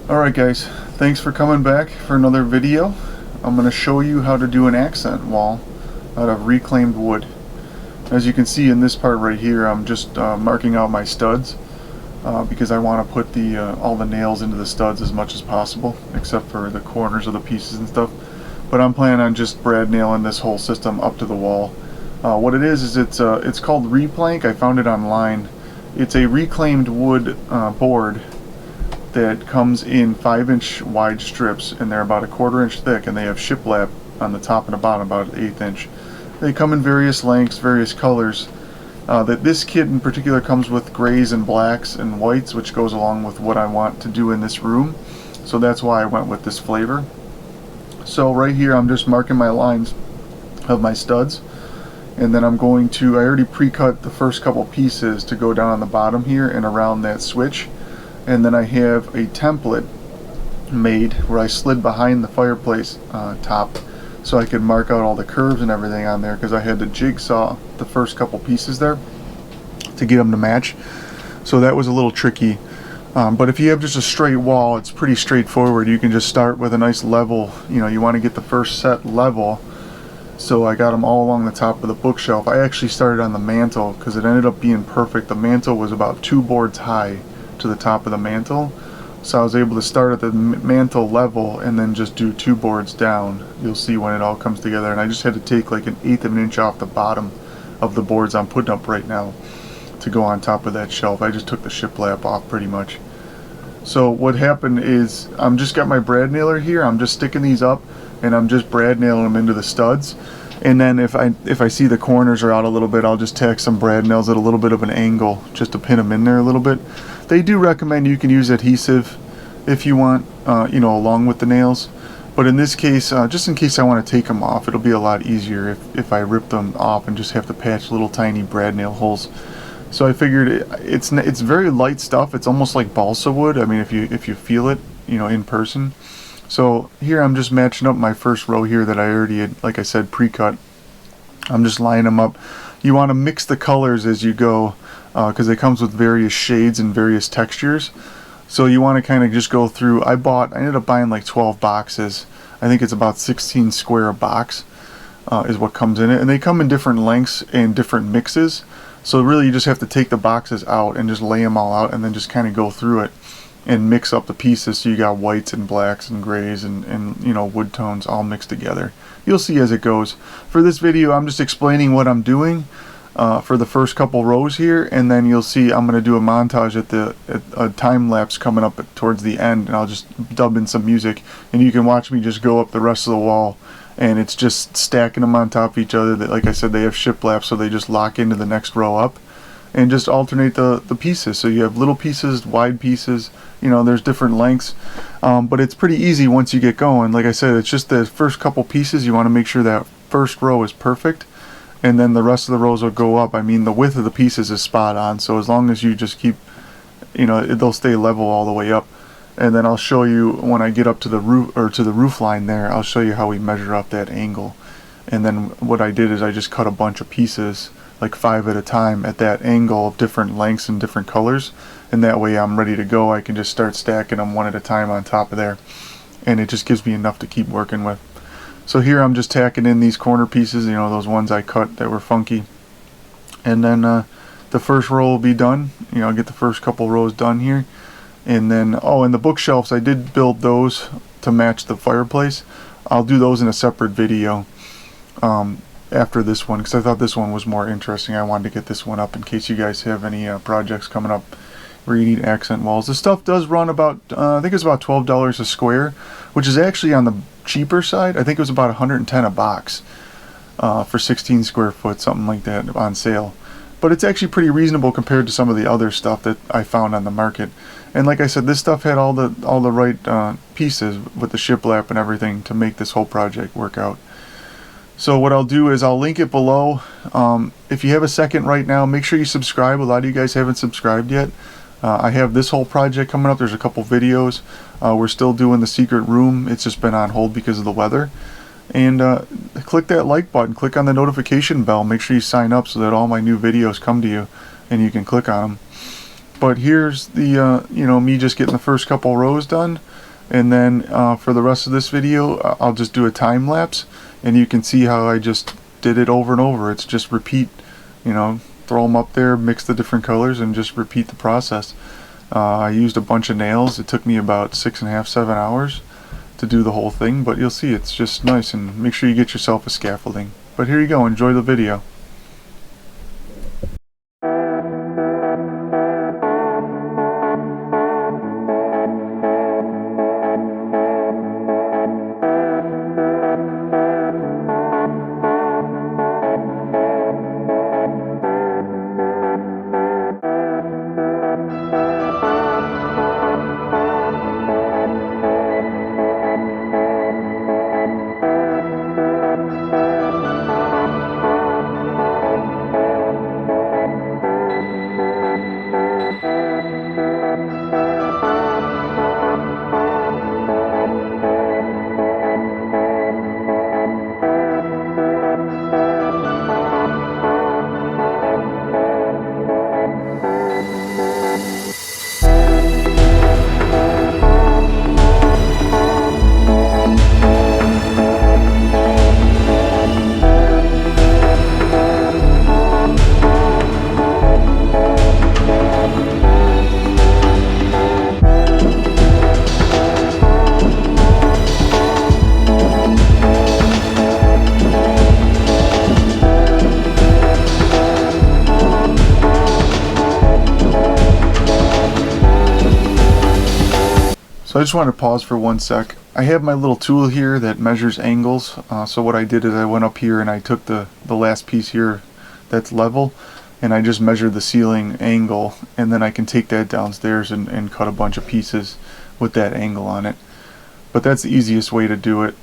Alright guys, thanks for coming back for another video. I'm going to show you how to do an accent wall out of reclaimed wood. As you can see in this part right here, I'm just marking out my studs because I want to put all the nails into the studs as much as possible, except for the corners of the pieces and stuff. But I'm planning on just brad nailing this whole system up to the wall. What it is it's called replank. I found it online. It's a reclaimed wood board that comes in 5-inch wide strips, and they're about a 1/4 inch thick, and they have shiplap on the top and the bottom about 1/8 inch. They come in various lengths, various colors. This kit in particular comes with grays and blacks and whites, which goes along with what I want to do in this room. So that's why I went with this flavor. So right here I'm just marking my lines of my studs, and then I already pre-cut the first couple pieces to go down on the bottom here and around that switch. And then I have a template made where I slid behind the fireplace top so I could mark out all the curves and everything on there, because I had to jigsaw the first couple pieces there to get them to match. So that was a little tricky. But if you have just a straight wall, it's pretty straightforward. You can just start with a nice level. You want to get the first set level. So I got them all along the top of the bookshelf. I actually started on the mantle because it ended up being perfect. The mantle was about 2 boards high to the top of the mantle, so I was able to start at the mantle level and then just do 2 boards down. You'll see when it all comes together, and I just had to take like 1/8 of an inch off the bottom of the boards I'm putting up right now to go on top of that shelf. I just took the shiplap off pretty much. So what happened is I'm just got my brad nailer here. I'm just sticking these up and I'm just brad nailing them into the studs. And then if I see the corners are out a little bit, I'll just tack some brad nails at a little bit of an angle just to pin them in there a little bit. They do recommend you can use adhesive if you want, along with the nails. But in this case, just in case I want to take them off, it'll be a lot easier if I rip them off and just have to patch little tiny brad nail holes. So I figured it's very light stuff. It's almost like balsa wood. I mean, if you feel it, in person. So here I'm just matching up my first row here that I already had, like I said, pre-cut. I'm just lining them up. You want to mix the colors as you go, because it comes with various shades and various textures. So you want to kind of just go through. I ended up buying like 12 boxes. I think it's about 16 square a box is what comes in it. And they come in different lengths and different mixes. So really you just have to take the boxes out and just lay them all out and then just kind of go through it and mix up the pieces, so you got whites and blacks and grays and wood tones all mixed together. You'll see as it goes. For this video I'm just explaining what I'm doing for the first couple rows here, and then you'll see I'm going to do a montage at a time lapse coming up towards the end, and I'll just dub in some music and you can watch me just go up the rest of the wall, and it's just stacking them on top of each other. Like I said, they have shiplap, so they just lock into the next row up, and just alternate the pieces. So you have little pieces, wide pieces, there's different lengths, but it's pretty easy once you get going. Like I said, it's just the first couple pieces. You want to make sure that first row is perfect, and then the rest of the rows will go up. I mean, the width of the pieces is spot on, so as long as you just keep, they'll stay level all the way up. And then I'll show you when I get up to the roof, or to the roof line there, I'll show you how we measure up that angle. And then what I did is I just cut a bunch of pieces, like 5 at a time, at that angle of different lengths and different colors, and that way I'm ready to go. I can just start stacking them one at a time on top of there, and it just gives me enough to keep working with. So here I'm just tacking in these corner pieces, those ones I cut that were funky, and then the first row will be done. I'll get the first couple rows done here, and then and the bookshelves, I did build those to match the fireplace. I'll do those in a separate video after this one, because I thought this one was more interesting. I wanted to get this one up in case you guys have any projects coming up where you need accent walls. This stuff does run about, I think it's about $12 a square, which is actually on the cheaper side. I think it was about $110 a box for 16 square foot, something like that, on sale. But it's actually pretty reasonable compared to some of the other stuff that I found on the market. And like I said, this stuff had all the right pieces with the shiplap and everything to make this whole project work out. So what I'll do is I'll link it below. If you have a second right now, make sure you subscribe. A lot of you guys haven't subscribed yet. I have this whole project coming up. There's a couple videos. We're still doing the secret room. It's just been on hold because of the weather. And click that like button. Click on the notification bell. Make sure you sign up so that all my new videos come to you and you can click on them. But here's the me just getting the first couple rows done. And then for the rest of this video, I'll just do a time lapse, and you can see how I just did it over and over. It's just repeat, you know, throw them up there, mix the different colors, and just repeat the process. I used a bunch of nails. It took me about 6.5, 7 hours to do the whole thing, but you'll see it's just nice. And make sure you get yourself a scaffolding. But here you go, enjoy the video. So I just wanted to pause for 1 sec. I have my little tool here that measures angles. So what I did is I went up here and I took the last piece here that's level, and I just measured the ceiling angle, and then I can take that downstairs and cut a bunch of pieces with that angle on it. But that's the easiest way to do it.